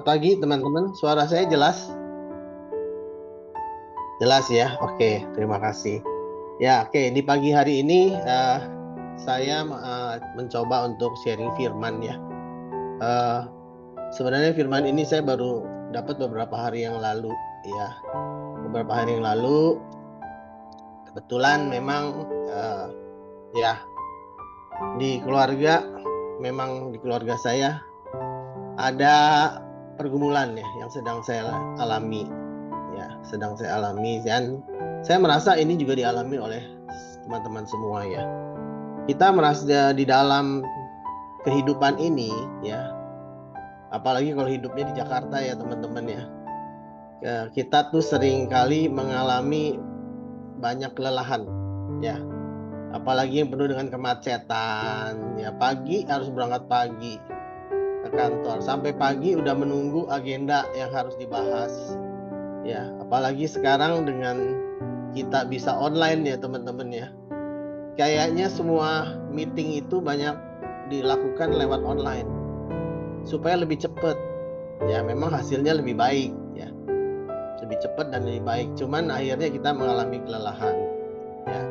pagi teman-teman, suara saya jelas? Jelas ya, oke, terima kasih. Ya, oke, di pagi hari ini saya mencoba untuk sharing firman ya. Eh, Sebenarnya firman ini saya baru dapat beberapa hari yang lalu ya. Beberapa hari yang lalu, kebetulan memang ya memang di keluarga saya ada pergumulan ya yang sedang saya alami. Ya, sedang saya alami dan saya merasa ini juga dialami oleh teman-teman semua ya. Kita merasa di dalam kehidupan ini ya, apalagi kalau hidupnya di Jakarta ya teman-teman ya. Kita tuh sering kali mengalami banyak kelelahan ya, apalagi yang penuh dengan kemacetan ya. Pagi harus berangkat pagi ke kantor, sampai pagi udah menunggu agenda yang harus dibahas ya, apalagi sekarang dengan kita bisa online ya teman-teman ya. Kayaknya semua meeting itu banyak dilakukan lewat online supaya lebih cepat. Ya, memang hasilnya lebih baik ya. Lebih cepat dan lebih baik. Cuman akhirnya kita mengalami kelelahan ya.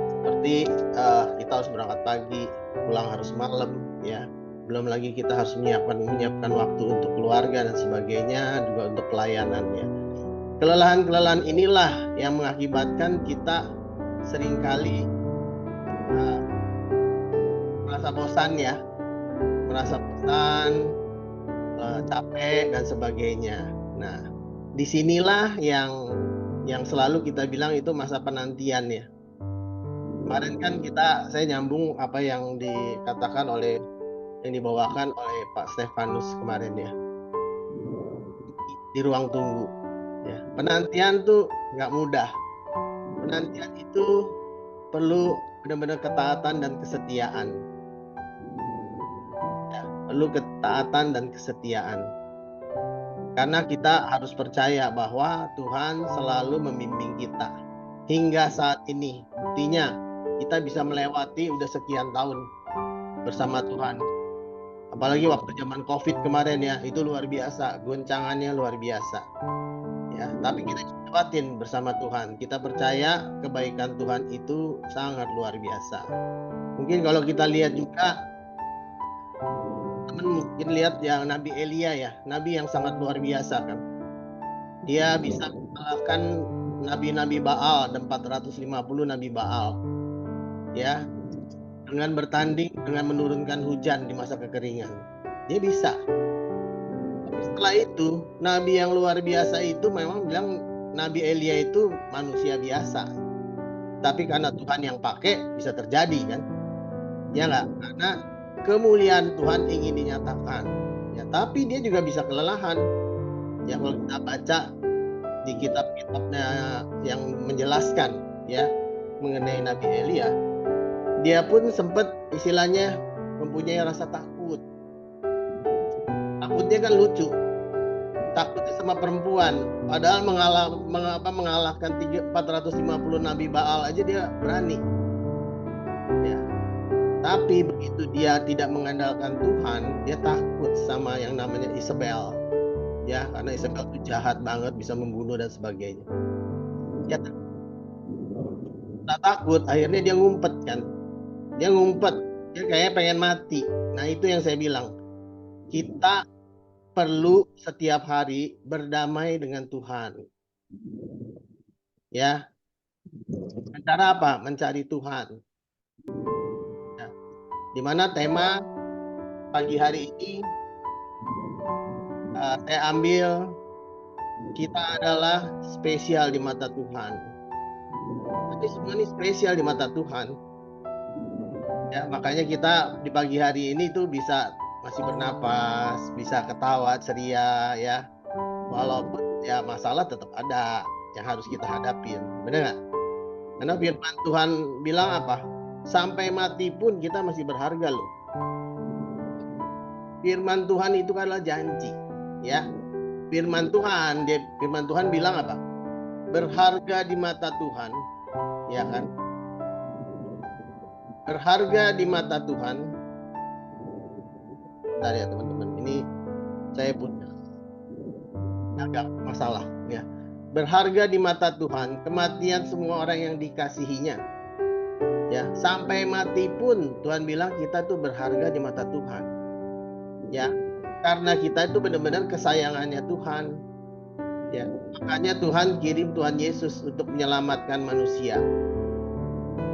Seperti kita harus berangkat pagi, pulang harus malam ya. Belum lagi kita harus menyiapkan waktu untuk keluarga dan sebagainya, juga untuk pelayanannya. Kelelahan-kelelahan inilah yang mengakibatkan kita seringkali merasa bosan ya, capek dan sebagainya. Nah, disinilah yang selalu kita bilang itu masa penantian ya. Kemarin kan saya nyambung apa yang yang dibawakan oleh Pak Stefanus kemarin ya, di ruang tunggu. Ya, penantian tuh nggak mudah. Penantian itu perlu benar-benar ketaatan dan kesetiaan. Ya, perlu ketaatan dan kesetiaan. Karena kita harus percaya bahwa Tuhan selalu membimbing kita. Hingga saat ini, buktinya kita bisa melewati udah sekian tahun bersama Tuhan. Apalagi waktu zaman COVID kemarin ya, itu luar biasa, goncangannya luar biasa. Ya, tapi kita lewatin bersama Tuhan. Kita percaya kebaikan Tuhan itu sangat luar biasa. Mungkin kalau kita lihat juga, teman mungkin lihat yang Nabi Elia ya, nabi yang sangat luar biasa kan. Dia bisa mengalahkan nabi-nabi Baal, dan 450 nabi Baal ya, dengan bertanding dengan menurunkan hujan di masa kekeringan. Dia bisa. Tapi setelah itu, nabi yang luar biasa itu memang bilang Nabi Elia itu manusia biasa. Tapi karena Tuhan yang pakai, bisa terjadi kan? Ya nggak? Karena kemuliaan Tuhan ingin dinyatakan. Ya, tapi dia juga bisa kelelahan. Ya, kalau kita baca di kitab-kitabnya yang menjelaskan ya mengenai Nabi Elia, dia pun sempat istilahnya mempunyai rasa takut. Takutnya kan lucu, takutnya sama perempuan, padahal mengalahkan 450 Nabi Baal aja dia berani ya. Tapi begitu dia tidak mengandalkan Tuhan, dia takut sama yang namanya Isabel ya, karena Isabel itu jahat banget, bisa membunuh dan sebagainya. Dia takut, akhirnya dia ngumpet kan. Dia ngumpet, dia kayaknya pengen mati. Nah, itu yang saya bilang. Kita perlu setiap hari berdamai dengan Tuhan. Ya, cara apa? Mencari Tuhan. Ya. Di mana tema pagi hari ini saya ambil, kita adalah spesial di mata Tuhan. Tapi semua ini spesial di mata Tuhan. Ya, makanya kita di pagi hari ini tuh bisa masih bernapas, bisa ketawa ceria ya. Walaupun ya masalah tetap ada yang harus kita hadapin. Benar nggak? Karena firman Tuhan bilang apa? Sampai mati pun kita masih berharga loh. Firman Tuhan itu adalah janji. Ya. Firman Tuhan bilang apa? Berharga di mata Tuhan. Ya kan? Berharga di mata Tuhan. Bentar ya teman-teman. Ini saya punya agak masalah ya. Berharga di mata Tuhan, kematian semua orang yang dikasihinya. Ya, sampai mati pun Tuhan bilang kita tuh berharga di mata Tuhan. Ya, karena kita itu benar-benar kesayangannya Tuhan. Ya, makanya Tuhan kirim Tuhan Yesus untuk menyelamatkan manusia.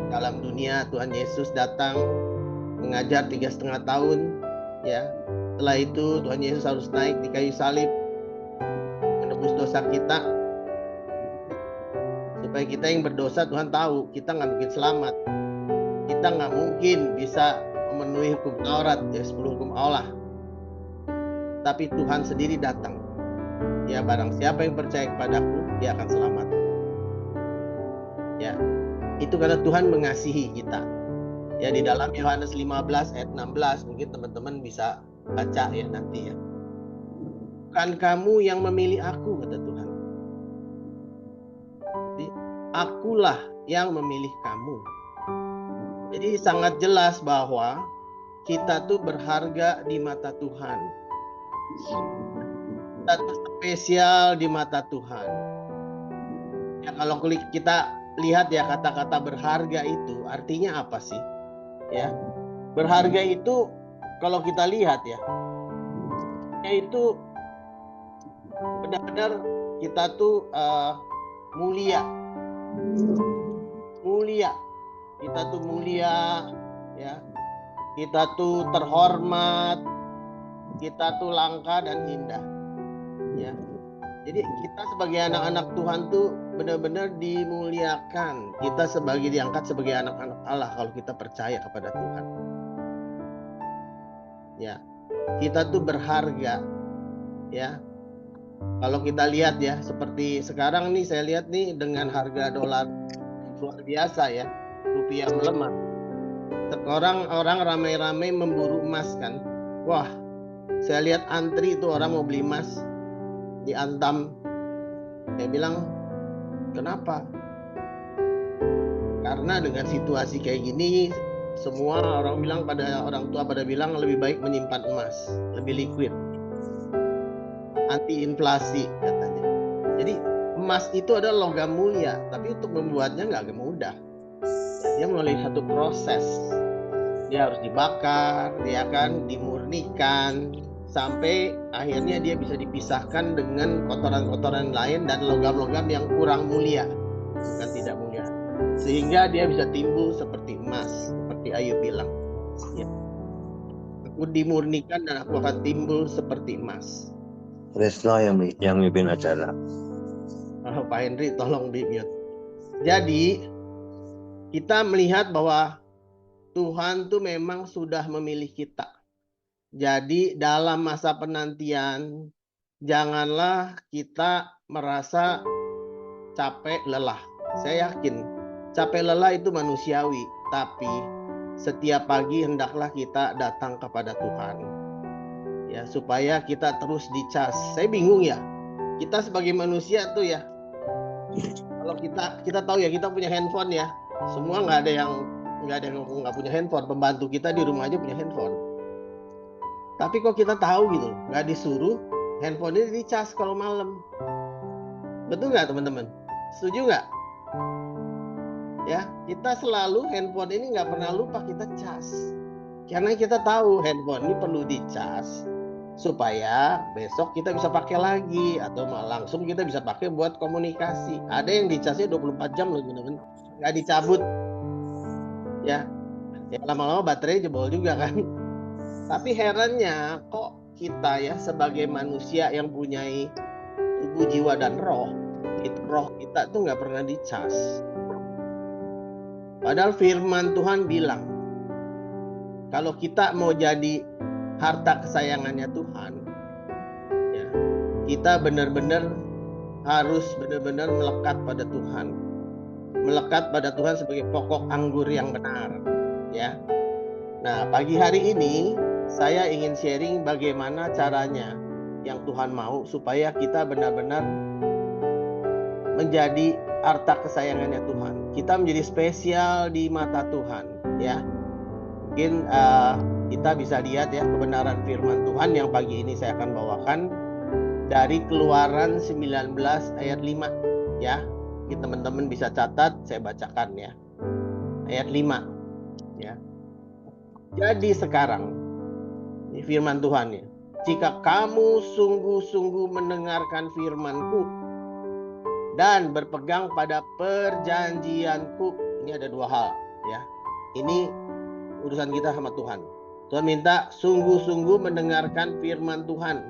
Dalam dunia Tuhan Yesus datang mengajar 3,5 tahun. Ya, setelah itu Tuhan Yesus harus naik di kayu salib menebus dosa kita. Supaya kita yang berdosa, Tuhan tahu kita nggak mungkin selamat. Kita nggak mungkin bisa memenuhi hukum Taurat, ya 10 hukum Allah. Tapi Tuhan sendiri datang. Ya, barang siapa yang percaya kepadaku, dia akan selamat. Ya, itu karena Tuhan mengasihi kita. Ya, di dalam Yohanes 15 ayat 16, mungkin teman-teman bisa baca ya nanti ya. Bukan kamu yang memilih aku, kata Tuhan. Jadi, akulah yang memilih kamu. Jadi sangat jelas bahwa kita tuh berharga di mata Tuhan. Kita tuh spesial di mata Tuhan. Ya, kalau kita lihat ya kata-kata berharga itu artinya apa sih? Ya, berharga itu kalau kita lihat ya, yaitu benar-benar kita tuh mulia. Kita tuh mulia, ya. Kita tuh terhormat, kita tuh langka dan indah, ya. Jadi kita sebagai anak-anak Tuhan tuh benar-benar dimuliakan. Kita diangkat sebagai anak-anak Allah kalau kita percaya kepada Tuhan. Ya, kita tuh berharga, ya. Kalau kita lihat ya, seperti sekarang nih saya lihat nih dengan harga dolar luar biasa ya. Rupiah melemah. Sekarang orang ramai-ramai memburu emas kan. Wah, saya lihat antri itu orang mau beli emas di Antam. Saya bilang, kenapa? Karena dengan situasi kayak gini, semua orang tua pada bilang lebih baik menyimpan emas, lebih liquid, anti inflasi katanya. Jadi emas itu adalah logam mulia, tapi untuk membuatnya nggak mudah. Dia melalui satu proses. Dia harus dibakar, dia kan dimurnikan sampai akhirnya dia bisa dipisahkan dengan kotoran-kotoran lain dan logam-logam yang kurang mulia, bukan tidak mulia, sehingga dia bisa timbul seperti emas, seperti Ayub bilang. Ya. Aku dimurnikan dan aku akan timbul seperti emas. Resno yang mimpin acara. Pak Henry tolong di mute. Jadi kita melihat bahwa Tuhan tuh memang sudah memilih kita. Jadi dalam masa penantian, janganlah kita merasa capek lelah. Saya yakin capek lelah itu manusiawi, tapi setiap pagi hendaklah kita datang kepada Tuhan. Ya, supaya kita terus dicas. Saya bingung ya. Kita sebagai manusia tuh ya. Kalau kita tahu ya, kita punya handphone ya. Semua nggak ada yang nggak punya handphone. Pembantu kita di rumah aja punya handphone. Tapi kok kita tahu gitu, nggak disuruh handphone ini dicas kalau malam. Betul nggak teman-teman? Setuju nggak? Ya, kita selalu handphone ini nggak pernah lupa kita cas. Karena kita tahu handphone ini perlu dicas supaya besok kita bisa pakai lagi atau langsung kita bisa pakai buat komunikasi. Ada yang dicasnya 24 jam loh teman-teman, nggak dicabut. Ya lama-lama baterai jebol juga kan. Tapi herannya kok kita ya sebagai manusia yang punya tubuh, jiwa dan roh, itu roh kita tuh nggak pernah dicas. Padahal firman Tuhan bilang kalau kita mau jadi harta kesayangannya Tuhan, ya, kita benar-benar harus benar-benar melekat pada Tuhan. Melekat pada Tuhan sebagai pokok anggur yang benar, ya. Nah, pagi hari ini saya ingin sharing bagaimana caranya yang Tuhan mau supaya kita benar-benar menjadi harta kesayangannya Tuhan. Kita menjadi spesial di mata Tuhan, ya. Mungkin kita bisa lihat ya kebenaran firman Tuhan yang pagi ini saya akan bawakan dari Keluaran 19 ayat 5 ya. Teman-teman bisa catat, saya bacakan ya. Ayat 5 ya. Jadi sekarang ini firman Tuhan ya. Jika kamu sungguh-sungguh mendengarkan firman-Ku dan berpegang pada perjanjian-Ku. Ini ada dua hal ya. Ini urusan kita sama Tuhan. Tuhan minta sungguh-sungguh mendengarkan firman Tuhan.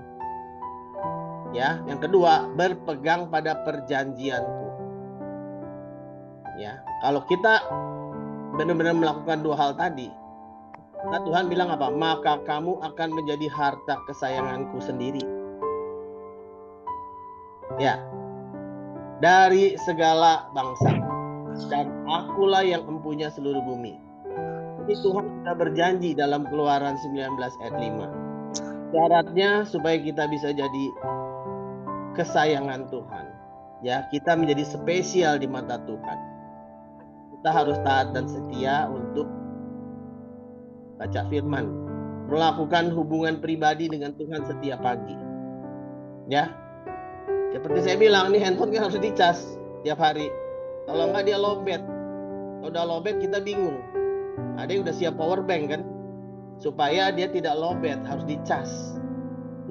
Ya, yang kedua, berpegang pada perjanjian-Ku. Ya, kalau kita benar-benar melakukan dua hal tadi, nah Tuhan bilang apa? Maka kamu akan menjadi harta kesayanganku sendiri. Ya, dari segala bangsa, dan akulah yang empunya seluruh bumi. Jadi Tuhan sudah berjanji dalam Keluaran 19 ayat 5. Syaratnya supaya kita bisa jadi kesayangan Tuhan. Ya, kita menjadi spesial di mata Tuhan. Kita harus taat dan setia untuk baca firman, melakukan hubungan pribadi dengan Tuhan setiap pagi. Ya, seperti saya bilang, nih handphone kan harus dicas tiap hari. Kalau enggak dia lowbat. Kalau udah lowbat kita bingung. Ada yang udah siap power bank kan, supaya dia tidak lowbat, harus dicas.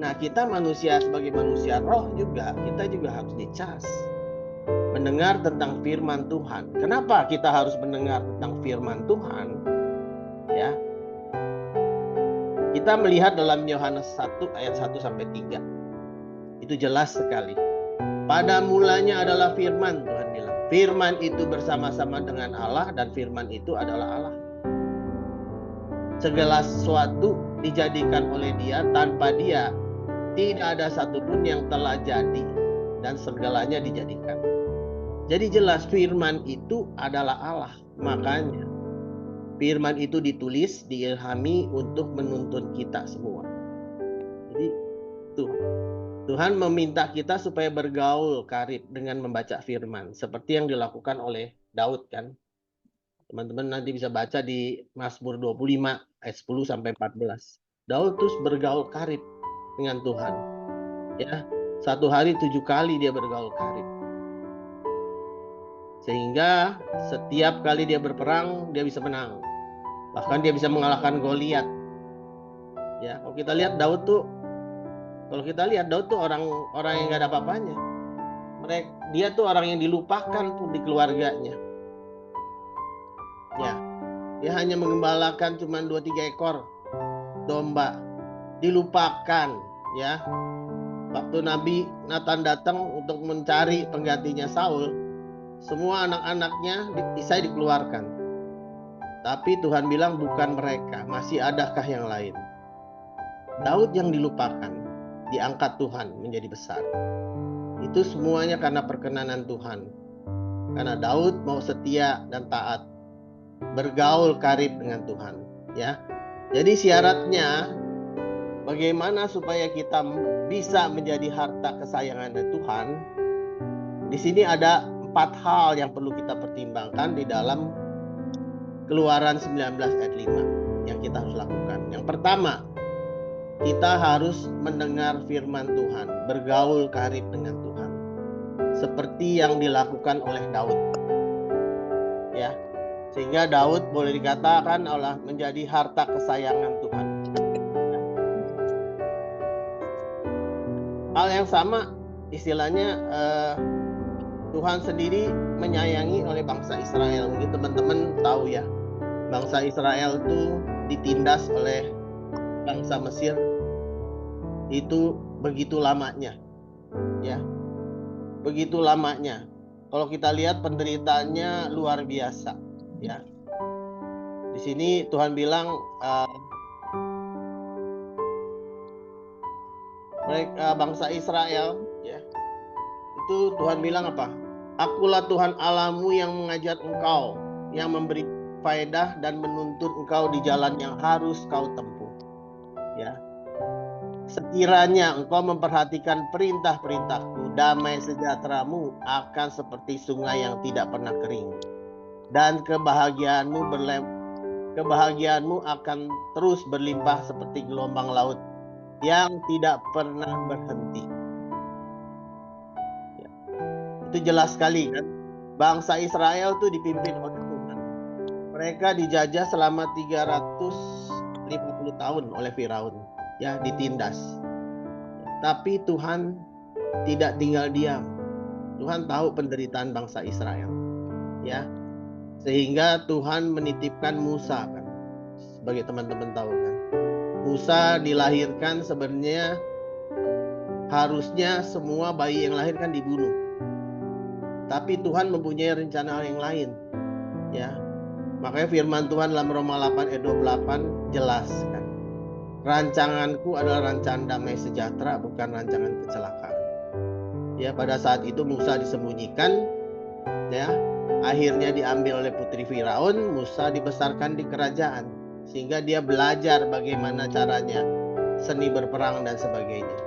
Nah, kita manusia sebagai manusia roh juga, kita juga harus dicas. Mendengar tentang firman Tuhan. Kenapa kita harus mendengar tentang firman Tuhan? Ya. Kita melihat dalam Yohanes 1 ayat 1 sampai 3. Itu jelas sekali. Pada mulanya adalah firman, Tuhan bilang. Firman itu bersama-sama dengan Allah dan firman itu adalah Allah. Segala sesuatu dijadikan oleh Dia, tanpa Dia tidak ada satupun yang telah jadi, dan segalanya dijadikan. Jadi jelas firman itu adalah Allah. Makanya firman itu ditulis, diilhami untuk menuntun kita semua. Jadi Tuhan meminta kita supaya bergaul karib dengan membaca firman, seperti yang dilakukan oleh Daud kan. Teman-teman nanti bisa baca di Mazmur 25 ayat 10 sampai 14. Daud terus bergaul karib dengan Tuhan. Ya, satu hari 7 kali dia bergaul karib. Sehingga setiap kali dia berperang, dia bisa menang. Bahkan dia bisa mengalahkan Goliat. Ya, kalau kita lihat Daud tuh orang yang nggak ada apa-apanya. Dia tuh orang yang dilupakan tuh di keluarganya. Ya, dia hanya mengembalakan cuma 2-3 ekor domba. Dilupakan, ya. Waktu Nabi Nathan datang untuk mencari penggantinya Saul, semua anak-anaknya Isai dikeluarkan. Tapi Tuhan bilang bukan mereka, masih adakah yang lain? Daud yang dilupakan, diangkat Tuhan menjadi besar. Itu semuanya karena perkenanan Tuhan. Karena Daud mau setia dan taat, bergaul karib dengan Tuhan, ya. Jadi syaratnya bagaimana supaya kita bisa menjadi harta kesayangan Tuhan? Di sini ada 4 hal yang perlu kita pertimbangkan di dalam Keluaran 19 ayat 5 yang kita harus lakukan. Yang pertama, kita harus mendengar firman Tuhan, bergaul karib dengan Tuhan, seperti yang dilakukan oleh Daud. Ya, sehingga Daud boleh dikatakan menjadi harta kesayangan Tuhan. Hal yang sama, istilahnya Tuhan sendiri menyayangi oleh bangsa Israel. Mungkin teman-teman tahu ya, bangsa Israel itu ditindas oleh bangsa Mesir itu begitu lamanya, ya, begitu lamanya. Kalau kita lihat penderitaannya luar biasa, ya. Di sini Tuhan bilang bangsa Israel, ya, itu Tuhan bilang apa? Akulah Tuhan Allahmu yang mengajar engkau, yang memberi faedah dan menuntun engkau di jalan yang harus kau tempuh, ya. Sekiranya engkau memperhatikan perintah-perintahku, damai sejahteramu akan seperti sungai yang tidak pernah kering, dan kebahagiaanmu akan terus berlimpah seperti gelombang laut yang tidak pernah berhenti. Itu jelas sekali kan. Bangsa Israel tuh dipimpin oleh Tuhan. Mereka dijajah selama 350 tahun oleh Firaun, ya, ditindas. Tapi Tuhan tidak tinggal diam. Tuhan tahu penderitaan bangsa Israel, ya. Sehingga Tuhan menitipkan Musa kan. Sebagai teman-teman tahu kan. Musa dilahirkan sebenarnya harusnya semua bayi yang lahir kan dibunuh. Tapi Tuhan mempunyai rencana yang lain, ya. Makanya firman Tuhan dalam Roma 8 ayat 28 jelas kan. Rancanganku adalah rancangan damai sejahtera, bukan rancangan kecelakaan. Ya, pada saat itu Musa disembunyikan, ya. Akhirnya diambil oleh putri Firaun. Musa dibesarkan di kerajaan, sehingga dia belajar bagaimana caranya seni berperang dan sebagainya.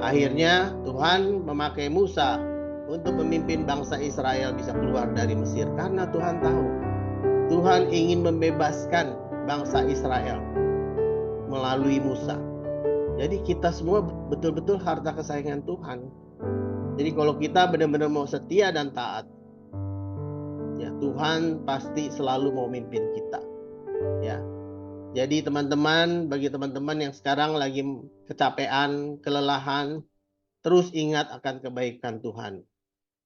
Akhirnya Tuhan memakai Musa untuk memimpin bangsa Israel bisa keluar dari Mesir, karena Tuhan tahu Tuhan ingin membebaskan bangsa Israel melalui Musa. Jadi kita semua betul-betul harta kesayangan Tuhan. Jadi kalau kita benar-benar mau setia dan taat, ya, Tuhan pasti selalu mau mimpin kita, ya. Jadi teman-teman, bagi teman-teman yang sekarang lagi kecapean, kelelahan, terus ingat akan kebaikan Tuhan.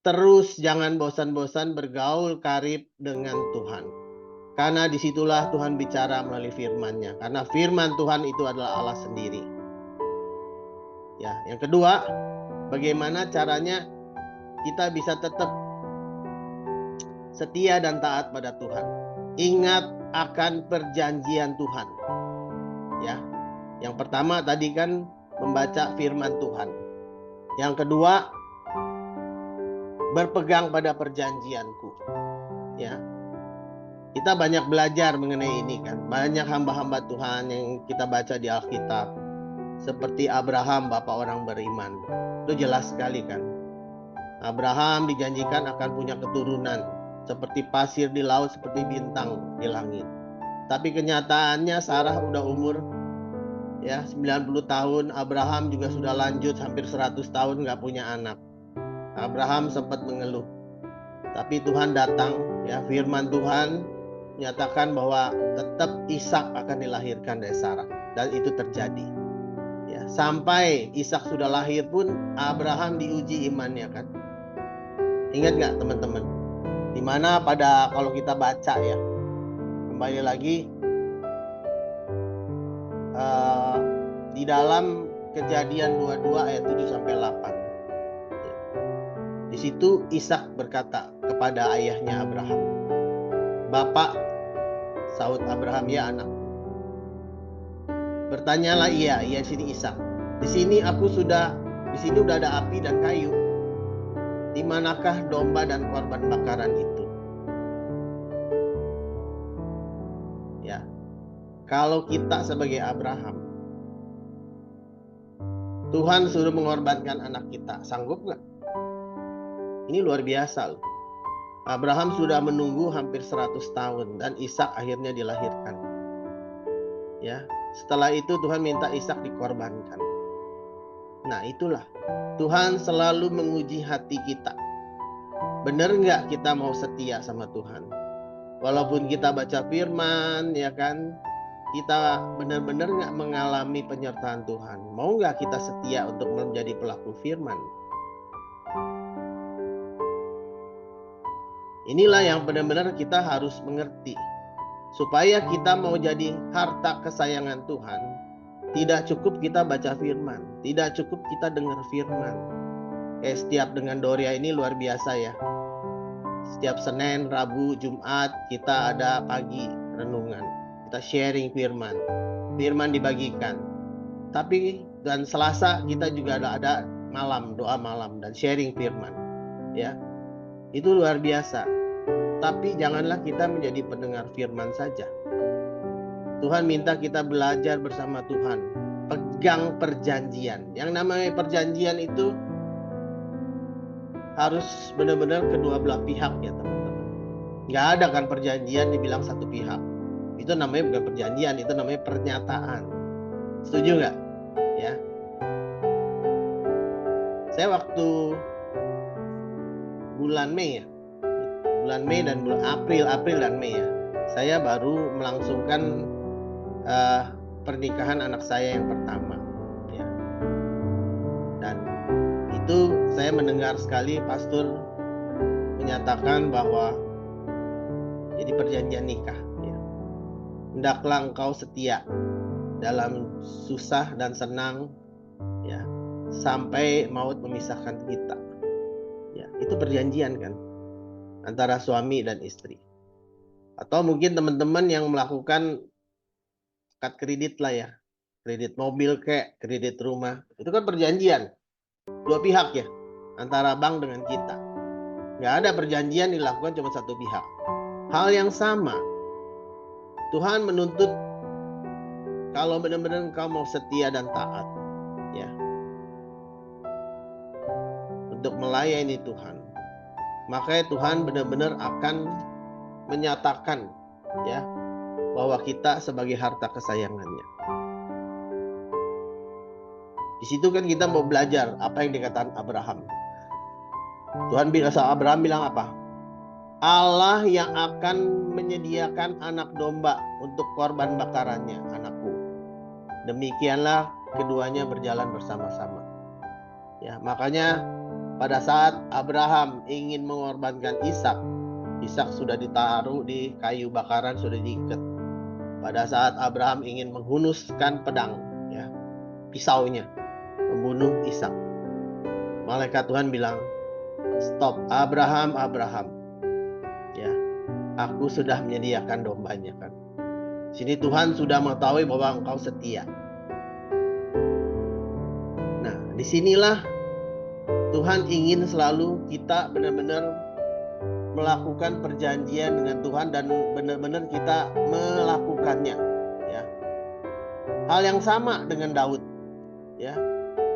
Terus jangan bosan-bosan bergaul karib dengan Tuhan. Karena disitulah Tuhan bicara melalui firman-Nya. Karena firman Tuhan itu adalah Allah sendiri. Ya, yang kedua, bagaimana caranya kita bisa tetap setia dan taat pada Tuhan. Ingat akan perjanjian Tuhan. Ya. Yang pertama tadi kan membaca firman Tuhan. Yang kedua, berpegang pada perjanjianku. Ya. Kita banyak belajar mengenai ini kan. Banyak hamba-hamba Tuhan yang kita baca di Alkitab. Seperti Abraham, bapak orang beriman. Itu jelas sekali kan. Abraham dijanjikan akan punya keturunan. Seperti pasir di laut, seperti bintang di langit. Tapi kenyataannya Sarah udah umur, ya, 90 tahun. Abraham juga sudah lanjut hampir 100 tahun gak punya anak. Abraham sempat mengeluh. Tapi Tuhan datang, ya, firman Tuhan menyatakan bahwa tetap Ishak akan dilahirkan dari Sarah, dan itu terjadi. Ya, sampai Ishak sudah lahir pun Abraham diuji imannya kan. Ingat nggak teman-teman? Dimana pada kalau kita baca ya, kembali lagi di dalam Kejadian 22 ayat 7 sampai 8. Ya. Di situ Ishak berkata kepada ayahnya Abraham, "Bapak," sahut Abraham, "ya anak." Bertanyalah ia sini Ishak, di sini udah ada api dan kayu. Di manakah domba dan korban bakaran itu?" Ya. Kalau kita sebagai Abraham, Tuhan suruh mengorbankan anak kita, sanggup nggak? Ini luar biasa loh. Abraham sudah menunggu hampir 100 tahun dan Ishak akhirnya dilahirkan. Ya, setelah itu Tuhan minta Ishak dikorbankan. Nah, itulah Tuhan selalu menguji hati kita. Benar nggak kita mau setia sama Tuhan? Walaupun kita baca firman, ya kan, kita benar-benar nggak mengalami penyertaan Tuhan. Mau nggak kita setia untuk menjadi pelaku firman? Inilah yang benar-benar kita harus mengerti. Supaya kita mau jadi harta kesayangan Tuhan, tidak cukup kita baca firman, tidak cukup kita dengar firman. Setiap dengan Doria ini luar biasa ya. Setiap Senin, Rabu, Jumat kita ada pagi renungan. Kita sharing firman. Firman dibagikan. Tapi dan Selasa kita juga ada malam, doa malam dan sharing firman. Ya. Itu luar biasa. Tapi janganlah kita menjadi pendengar firman saja. Tuhan minta kita belajar bersama Tuhan. Pegang perjanjian. Yang namanya perjanjian itu harus benar-benar kedua belah pihak ya teman-teman. Nggak ada kan perjanjian dibilang satu pihak. Itu namanya bukan perjanjian, itu namanya pernyataan. Setuju nggak? Ya. Saya waktu bulan Mei ya. Bulan Mei dan bulan April dan Mei ya. Saya baru melangsungkan pernikahan anak saya yang pertama ya. Dan itu saya mendengar sekali pastor menyatakan bahwa jadi perjanjian nikah ya. Hendaklah engkau setia dalam susah dan senang ya, sampai maut memisahkan kita. Ya, itu perjanjian kan antara suami dan istri. Atau mungkin teman-teman yang melakukan kad kredit lah ya, kredit mobil kayak kredit rumah, itu kan perjanjian dua pihak ya, antara bank dengan kita. Nggak ada perjanjian dilakukan cuma satu pihak. Hal yang sama, Tuhan menuntut kalau benar-benar engkau mau setia dan taat ya, untuk melayani Tuhan, maka Tuhan benar-benar akan menyatakan ya bahwa kita sebagai harta kesayangannya. Di situ kan kita mau belajar apa yang dikatakan Abraham. Tuhan bilang, Abraham bilang apa? Allah yang akan menyediakan anak domba untuk korban bakarannya, anakku. Demikianlah keduanya berjalan bersama-sama. Ya, makanya pada saat Abraham ingin mengorbankan Ishak, Ishak sudah ditaruh di kayu bakaran, sudah diikat. Pada saat Abraham ingin menghunuskan pedang, ya, pisaunya, membunuh Ishak, malaikat Tuhan bilang, stop, Abraham, ya, aku sudah menyediakan dombanya kan. Sini Tuhan sudah mengetahui bahwa engkau setia. Nah, disinilah Tuhan ingin selalu kita benar-benar melakukan perjanjian dengan Tuhan dan benar-benar kita melakukannya. Ya. Hal yang sama dengan Daud. Ya,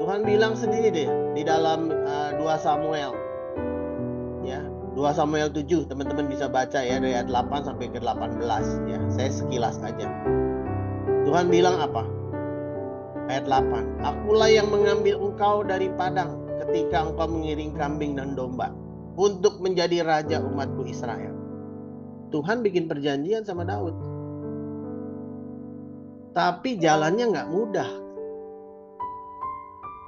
Tuhan bilang sendiri deh di dalam 2 Samuel. Ya, 2 Samuel 7, teman-teman bisa baca ya dari ayat 8 sampai ke 18 ya. Saya sekilas aja. Tuhan bilang apa? Ayat 8. Akulah yang mengambil engkau dari padang ketika engkau mengiring kambing dan domba untuk menjadi raja umatku Israel. Tuhan bikin perjanjian sama Daud. Tapi jalannya nggak mudah.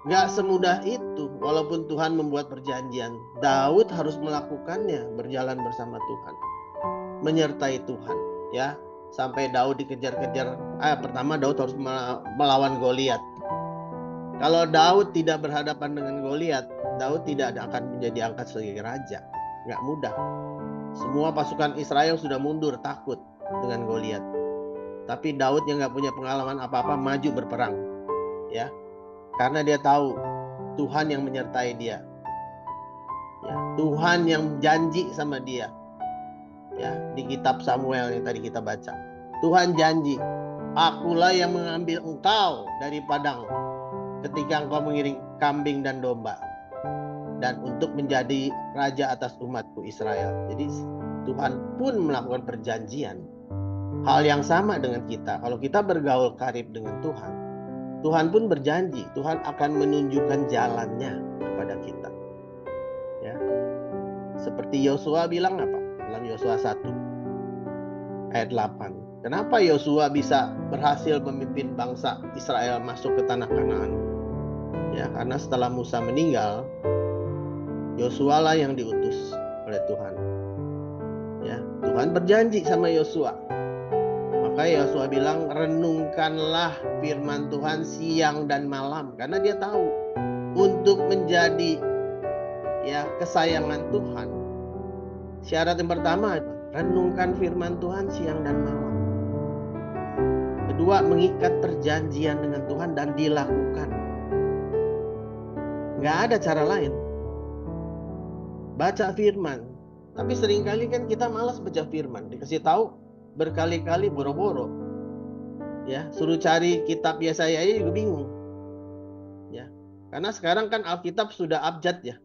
Nggak semudah itu, walaupun Tuhan membuat perjanjian. Daud harus melakukannya, berjalan bersama Tuhan, menyertai Tuhan, ya. Sampai Daud dikejar-kejar. Pertama Daud harus melawan Goliat. Kalau Daud tidak berhadapan dengan Goliat, Daud tidak akan menjadi angkat sebagai raja. Nggak mudah. Semua pasukan Israel sudah mundur takut dengan Goliat. Tapi Daud yang nggak punya pengalaman apa-apa maju berperang, ya. Karena dia tahu Tuhan yang menyertai dia. Ya, Tuhan yang janji sama dia. Ya, di kitab Samuel yang tadi kita baca. Tuhan janji, akulah yang mengambil engkau dari padang ketika engkau mengiring kambing dan domba. Dan untuk menjadi raja atas umatku Israel. Jadi Tuhan pun melakukan perjanjian. Hal yang sama dengan kita. Kalau kita bergaul karib dengan Tuhan, Tuhan pun berjanji, Tuhan akan menunjukkan jalannya kepada kita. Ya. Seperti Yosua bilang apa? Dalam Yosua 1 ayat 8. Kenapa Yosua bisa berhasil memimpin bangsa Israel masuk ke tanah Kanaan? Ya, karena setelah Musa meninggal, Yosua lah yang diutus oleh Tuhan. Ya, Tuhan berjanji sama Yosua. Maka Yosua bilang, renungkanlah firman Tuhan siang dan malam. Karena dia tahu untuk menjadi ya kesayangan Tuhan, syarat yang pertama, renungkan firman Tuhan siang dan malam. Kedua, mengikat perjanjian dengan Tuhan dan dilakukan. Nggak ada cara lain. Baca firman. Tapi seringkali kan kita malas baca firman. Dikasih tahu berkali-kali boro-boro, ya, suruh cari kitab Yesaya aja juga bingung, ya, karena sekarang kan Alkitab sudah abjad ya,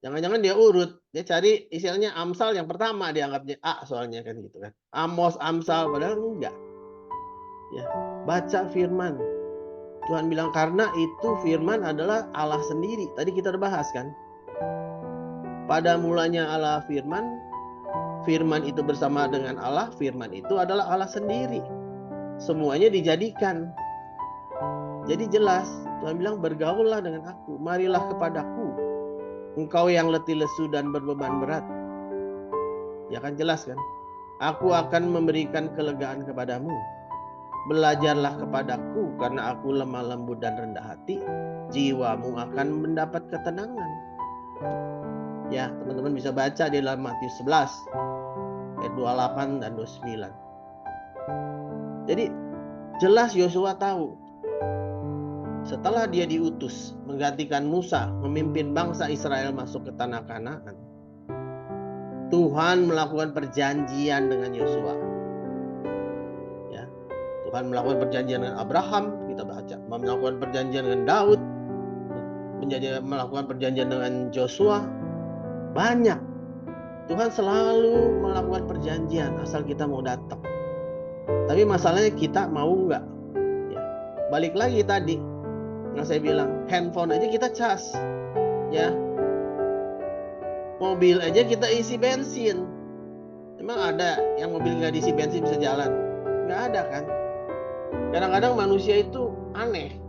jangan-jangan dia urut, dia cari istilahnya Amsal yang pertama dianggapnya A soalnya kan gitu kan, Amos, Amsal, padahal enggak, ya, baca firman. Tuhan bilang karena itu firman adalah Allah sendiri, tadi kita udah bahas kan, Pada mulanya Allah firman, firman itu bersama dengan Allah, firman itu adalah Allah sendiri. Semuanya dijadikan. Jadi jelas, Tuhan bilang bergaullah dengan aku, marilah kepadaku, engkau yang letih lesu dan berbeban berat. Ya kan, jelas kan? Aku akan memberikan kelegaan kepadamu. Belajarlah kepadaku, karena aku lemah lembut dan rendah hati, jiwamu akan mendapat ketenangan. Ya, teman-teman bisa baca di dalam Matius 11 ayat 28 dan 29. Jadi jelas Yosua tahu, setelah dia diutus menggantikan Musa memimpin bangsa Israel masuk ke tanah Kanaan, Tuhan melakukan perjanjian dengan Yosua. Ya, Tuhan melakukan perjanjian dengan Abraham, kita baca, melakukan perjanjian dengan Daud, melakukan perjanjian dengan Joshua. Banyak. Tuhan selalu melakukan perjanjian asal kita mau datang. Tapi masalahnya kita mau nggak? Ya. Balik lagi tadi, yang saya bilang, handphone aja kita cas, ya. Mobil aja kita isi bensin. Emang ada yang mobil nggak diisi bensin bisa jalan? Nggak ada kan? Kadang-kadang manusia itu aneh.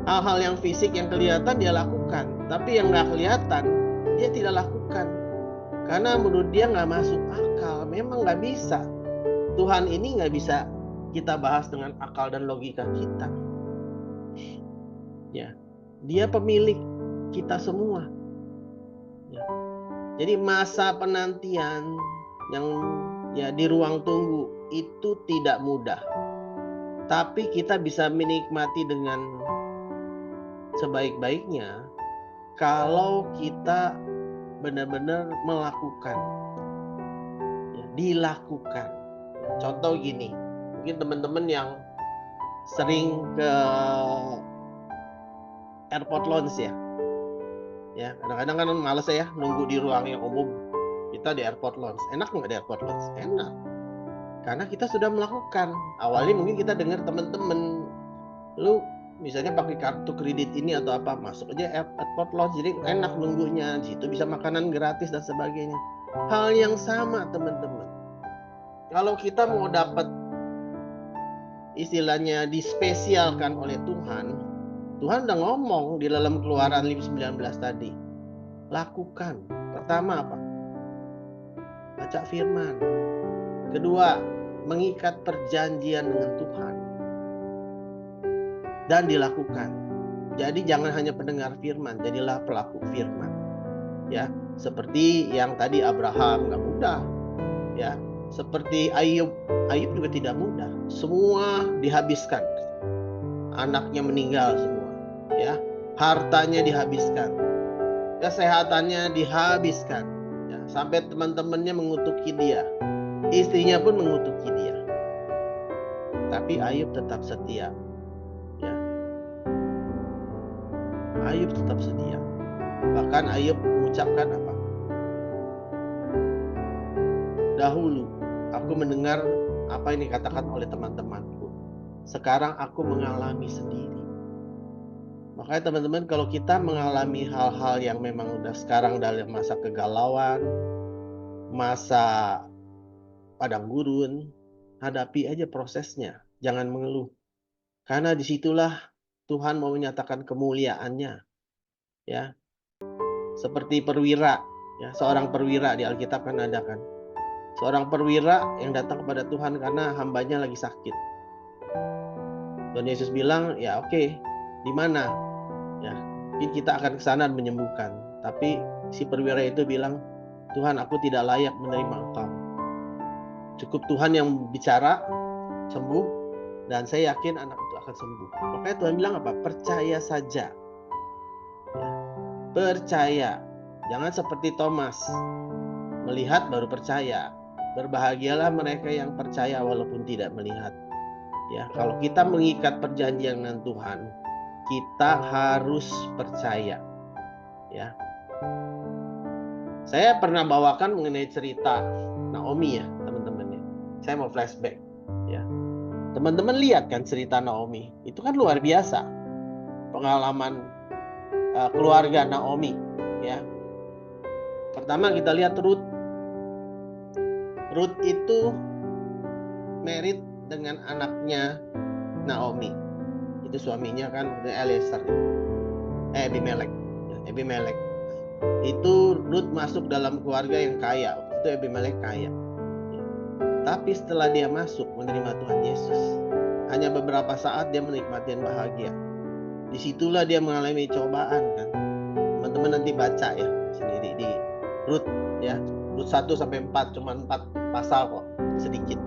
Hal-hal yang fisik yang kelihatan dia lakukan, tapi yang nggak kelihatan dia tidak lakukan. Karena menurut dia nggak masuk akal. Memang nggak bisa. Tuhan ini nggak bisa kita bahas dengan akal dan logika kita. Ya, dia pemilik kita semua. Ya. Jadi masa penantian yang ya di ruang tunggu itu tidak mudah. Tapi kita bisa menikmati dengan sebaik-baiknya kalau kita benar-benar melakukan, ya, dilakukan. Contoh gini, mungkin teman-teman yang sering ke airport lounge ya kadang-kadang kan males ya nunggu di ruang yang umum. Kita di airport lounge, enak nggak di airport lounge? Enak, karena kita sudah melakukan. Awalnya mungkin kita dengar teman-teman, lu misalnya pakai kartu kredit ini atau apa, masuk aja airport lounge, jadi enak nunggunya. Di situ bisa makanan gratis dan sebagainya. Hal yang sama teman-teman, kalau kita mau dapat istilahnya dispesialkan oleh Tuhan, Tuhan udah ngomong di dalam Keluaran 5:19 tadi, lakukan. Pertama apa? Baca firman. Kedua, mengikat perjanjian dengan Tuhan dan dilakukan. Jadi jangan hanya pendengar firman, jadilah pelaku firman. Ya, seperti yang tadi Abraham, nggak mudah. Ya, seperti Ayub juga tidak mudah. Semua dihabiskan. Anaknya meninggal semua, ya. Hartanya dihabiskan. Kesehatannya dihabiskan. Ya, sampai teman-temannya mengutuki dia. Istrinya pun mengutuki dia. Tapi Ayub tetap setia. Ayub tetap setia. Bahkan Ayub mengucapkan apa? Dahulu aku mendengar apa yang dikatakan oleh teman-temanku. Sekarang aku mengalami sendiri. Makanya teman-teman, kalau kita mengalami hal-hal yang memang udah sekarang dalam masa kegalauan, masa padang gurun, hadapi aja prosesnya. Jangan mengeluh. Karena disitulah Tuhan mau menyatakan kemuliaannya, ya. Seperti perwira, ya, seorang perwira di Alkitab kan ada kan. Seorang perwira yang datang kepada Tuhan karena hambanya lagi sakit. Dan Yesus bilang, ya oke, di mana? Ya, kita akan ke sana menyembuhkan. Tapi si perwira itu bilang, Tuhan, aku tidak layak menerima Engkau. Cukup Tuhan yang bicara, sembuh, dan saya yakin anak itu akan sembuh. Makanya Tuhan bilang apa? Percaya saja. Ya, percaya. Jangan seperti Thomas, melihat baru percaya. Berbahagialah mereka yang percaya walaupun tidak melihat. Ya, kalau kita mengikat perjanjian dengan Tuhan, kita harus percaya. Ya. Saya pernah bawakan mengenai cerita Naomi ya, teman-teman ya. Saya mau flashback, ya. Teman-teman lihat kan cerita Naomi, itu kan luar biasa. Pengalaman keluarga Naomi, ya. Pertama kita lihat Ruth. Ruth itu married dengan anaknya Naomi. Itu suaminya kan Eliezer, Abimelek. Abimelek. Itu Ruth masuk dalam keluarga yang kaya. Waktu itu Abimelek kaya. Tapi setelah dia masuk menerima Tuhan Yesus, hanya beberapa saat dia menikmati dan bahagia. Disitulah dia mengalami cobaan kan. Teman-teman nanti baca ya sendiri di Ruth ya. Ruth 1 sampai 4, cuma 4 pasal kok, sedikit.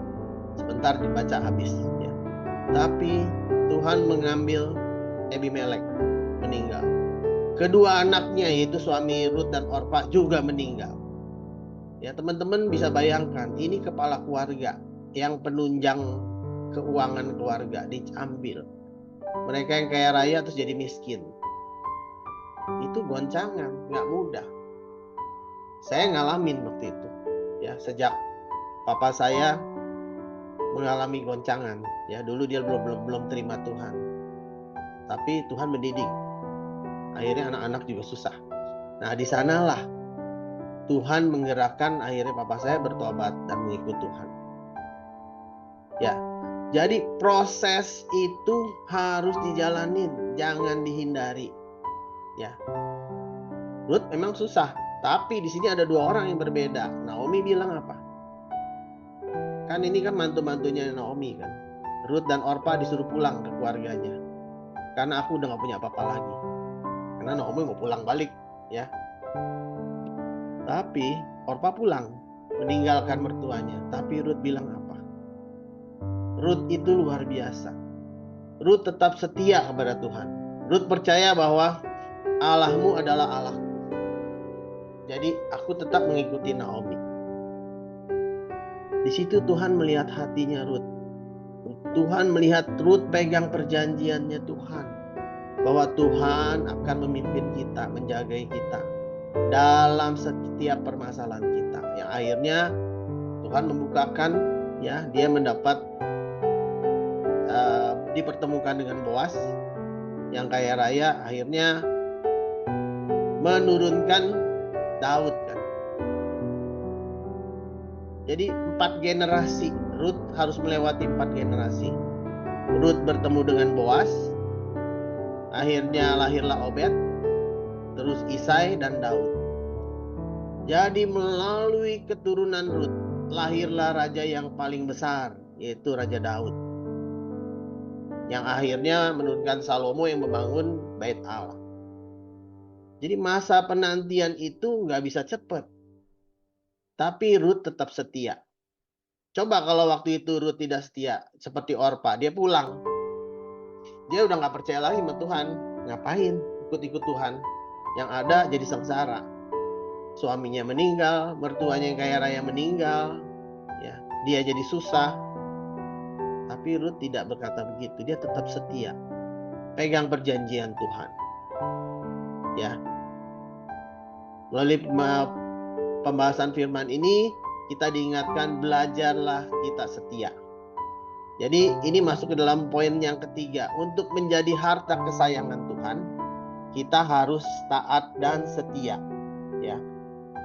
Sebentar dibaca habis ya. Tapi Tuhan mengambil Abimelek, meninggal. Kedua anaknya yaitu suami Ruth dan Orpa juga meninggal. Ya, teman-teman bisa bayangkan, ini kepala keluarga yang penunjang keuangan keluarga diambil. Mereka yang kaya raya terus jadi miskin. Itu goncangan, nggak mudah. Saya ngalamin waktu itu. Ya, sejak papa saya mengalami goncangan, ya dulu dia belum terima Tuhan. Tapi Tuhan mendidik. Akhirnya anak-anak juga susah. Nah, di sanalah Tuhan menggerakkan akhirnya papa saya bertobat dan mengikut Tuhan. Ya. Jadi proses itu harus dijalanin, jangan dihindari. Ya. Ruth memang susah, tapi di sini ada dua orang yang berbeda. Naomi bilang apa? Kan ini kan mantu-mantunya Naomi kan. Ruth dan Orpa disuruh pulang ke keluarganya. Karena aku udah gak punya apa-apa lagi. Karena Naomi mau pulang balik ya. Tapi Orpa pulang, meninggalkan mertuanya. Tapi Ruth bilang apa? Ruth itu luar biasa. Ruth tetap setia kepada Tuhan. Ruth percaya bahwa Allahmu adalah Allahku. Jadi aku tetap mengikuti Naomi. Di situ Tuhan melihat hatinya Ruth. Tuhan melihat Ruth pegang perjanjiannya Tuhan. Bahwa Tuhan akan memimpin kita, menjagai kita dalam setiap permasalahan kita. Yang akhirnya Tuhan membukakan, ya, dia mendapat dipertemukan dengan Boas yang kaya raya, akhirnya menurunkan Daud kan. Jadi 4 generasi, Ruth harus melewati 4 generasi. Ruth bertemu dengan Boas, akhirnya lahirlah Obed, terus Isai dan Daud. Jadi melalui keturunan Ruth lahirlah raja yang paling besar, yaitu Raja Daud, yang akhirnya menurunkan Salomo yang membangun Bait Allah. Jadi masa penantian itu nggak bisa cepat. Tapi Ruth tetap setia. Coba kalau waktu itu Ruth tidak setia, seperti Orpa, dia pulang. Dia udah nggak percaya lagi sama Tuhan. Ngapain ikut-ikut Tuhan? Yang ada jadi sengsara. Suaminya meninggal, mertuanya yang kaya raya meninggal, ya, dia jadi susah. Tapi Ruth tidak berkata begitu. Dia tetap setia. Pegang perjanjian Tuhan. Ya. Melalui pembahasan firman ini kita diingatkan, belajarlah kita setia. Jadi ini masuk ke dalam poin yang ketiga. Untuk menjadi harta kesayangan Tuhan, kita harus taat dan setia. Ya.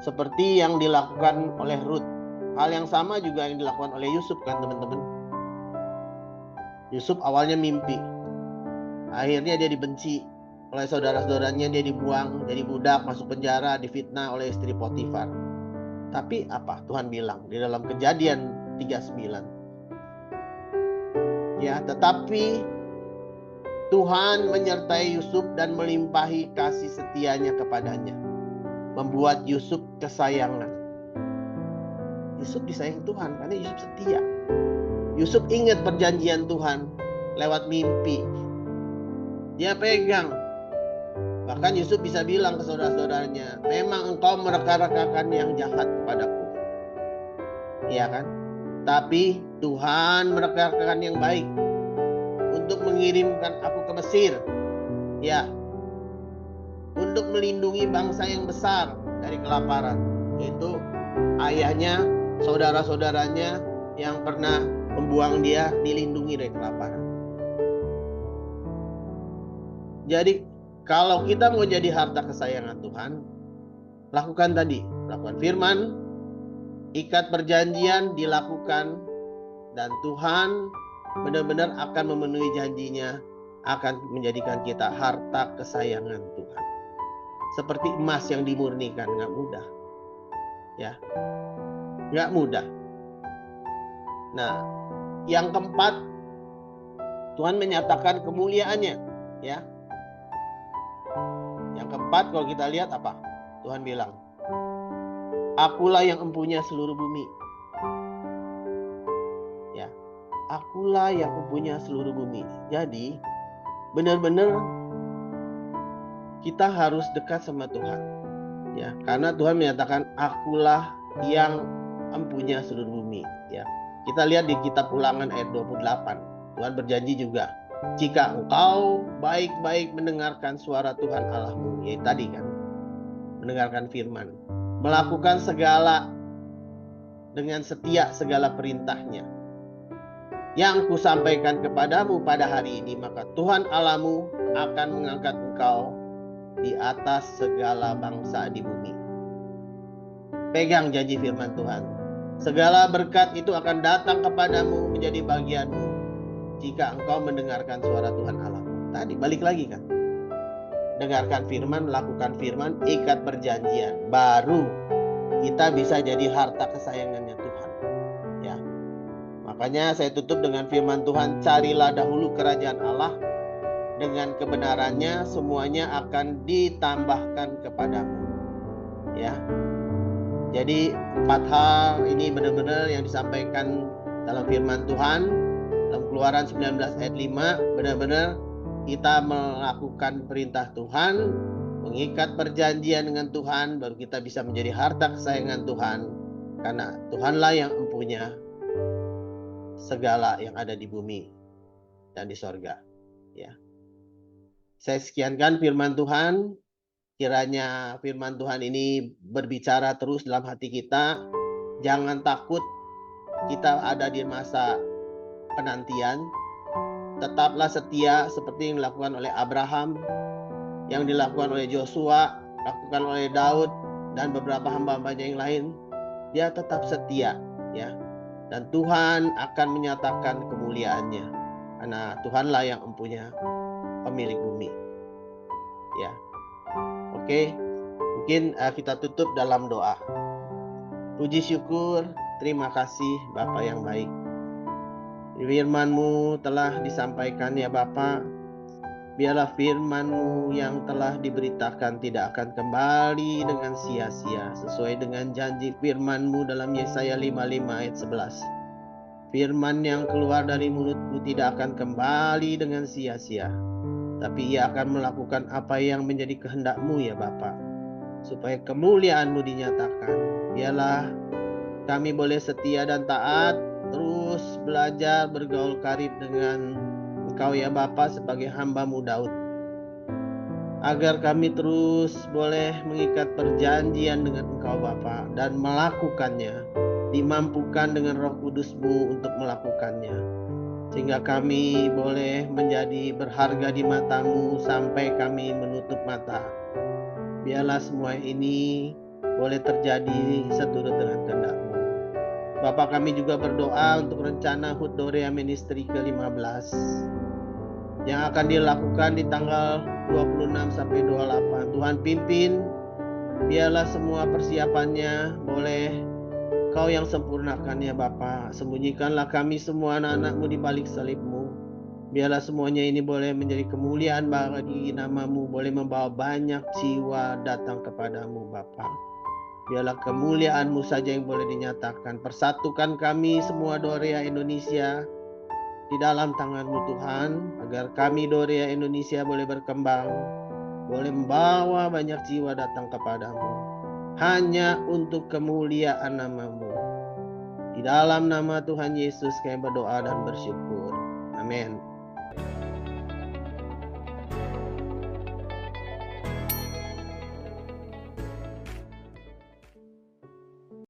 Seperti yang dilakukan oleh Ruth. Hal yang sama juga yang dilakukan oleh Yusuf kan teman-teman. Yusuf awalnya mimpi. Akhirnya dia dibenci oleh saudara-saudaranya, dia dibuang jadi budak, masuk penjara, difitnah oleh istri Potifar. Tapi apa Tuhan bilang di dalam Kejadian 39? Ya, tetapi Tuhan menyertai Yusuf dan melimpahi kasih setianya kepadanya, membuat Yusuf kesayangan. Yusuf disayang Tuhan karena Yusuf setia. Yusuf ingat perjanjian Tuhan lewat mimpi. Dia pegang. Bahkan Yusuf bisa bilang ke saudara-saudaranya, memang engkau mereka-rekakan yang jahat kepadaku. Iya kan? Tapi Tuhan mereka-rekakan yang baik untuk mengirimkan aku ke Mesir. Ya. Untuk melindungi bangsa yang besar dari kelaparan. Yaitu ayahnya, saudara-saudaranya yang pernah membuang dia dilindungi dari kelaparan. Jadi kalau kita mau jadi harta kesayangan Tuhan, lakukan tadi. melakukan firman, ikat perjanjian dilakukan, dan Tuhan benar-benar akan memenuhi janjinya, akan menjadikan kita harta kesayangan Tuhan. Seperti emas yang dimurnikan, nggak mudah. Ya, nggak mudah. Nah, yang keempat, Tuhan menyatakan kemuliaannya. Ya, yang keempat kalau kita lihat apa? Tuhan bilang, akulah yang empunya seluruh bumi. Ya, akulah yang empunya seluruh bumi. Jadi, benar-benar kita harus dekat sama Tuhan. Ya, karena Tuhan menyatakan akulah yang empunya seluruh bumi. Ya, kita lihat di kitab Ulangan ayat 28. Tuhan berjanji juga, jika engkau baik-baik mendengarkan suara Tuhan Allahmu, yaitu tadi kan, mendengarkan firman, melakukan segala dengan setia segala perintahnya yang kusampaikan kepadamu pada hari ini, maka Tuhan Allahmu akan mengangkat engkau di atas segala bangsa di bumi. Pegang janji firman Tuhan. Segala berkat itu akan datang kepadamu menjadi bagianmu jika engkau mendengarkan suara Tuhan Allahmu. Tadi balik lagi kan. Dengarkan firman, melakukan firman, ikat perjanjian. Baru kita bisa jadi harta kesayangannya Tuhan. Ya. Makanya saya tutup dengan firman Tuhan, carilah dahulu kerajaan Allah, dengan kebenarannya semuanya akan ditambahkan kepadamu. Ya. Jadi 4 hal ini benar-benar yang disampaikan dalam firman Tuhan dalam Keluaran 19 ayat 5, benar-benar kita melakukan perintah Tuhan, mengikat perjanjian dengan Tuhan, baru kita bisa menjadi harta kesayangan Tuhan, karena Tuhanlah yang empunya segala yang ada di bumi dan di sorga. Ya. Saya sekiankan firman Tuhan. Kiranya firman Tuhan ini berbicara terus dalam hati kita. Jangan takut kita ada di masa penantian. Tetaplah setia seperti yang dilakukan oleh Abraham, yang dilakukan oleh Joshua, dilakukan oleh Daud, dan beberapa hamba-hambanya yang lain. Dia tetap setia, ya. Dan Tuhan akan menyatakan kemuliaannya. Karena Tuhanlah yang empunya pemilik bumi. Ya. Oke, mungkin kita tutup dalam doa. Puji syukur, terima kasih Bapa yang baik. Firman-Mu telah disampaikan ya Bapa. Biarlah firman-Mu yang telah diberitakan tidak akan kembali dengan sia-sia, sesuai dengan janji firman-Mu dalam Yesaya 55 ayat 11. Firman yang keluar dari mulut-Mu tidak akan kembali dengan sia-sia, tapi ia akan melakukan apa yang menjadi kehendak-Mu ya Bapa, supaya kemuliaan-Mu dinyatakan. Biarlah kami boleh setia dan taat, terus belajar bergaul karib dengan Engkau ya Bapa sebagai hamba-Mu Daud, agar kami terus boleh mengikat perjanjian dengan Engkau Bapa dan melakukannya, dimampukan dengan Roh Kudus-Mu untuk melakukannya, sehingga kami boleh menjadi berharga di mata-Mu sampai kami menutup mata. Biarlah semua ini boleh terjadi seturut dengan kehendak-Mu. Bapak, kami juga berdoa untuk rencana HUT Dorea Ministry ke-15 yang akan dilakukan di tanggal 26 sampai 28. Tuhan pimpin, biarlah semua persiapannya boleh Kau yang sempurnakan ya Bapa. Sembunyikanlah kami semua anak-anak-Mu di balik salib-Mu. Biarlah semuanya ini boleh menjadi kemuliaan bagi nama-Mu, boleh membawa banyak jiwa datang kepadamu Bapa. Biarlah kemuliaan-Mu saja yang boleh dinyatakan. Persatukan kami semua Dorea Indonesia di dalam tangan-Mu Tuhan, agar kami Dorea Indonesia boleh berkembang, boleh membawa banyak jiwa datang kepadamu, hanya untuk kemuliaan nama-Mu. Di dalam nama Tuhan Yesus kami berdoa dan bersyukur. Amin.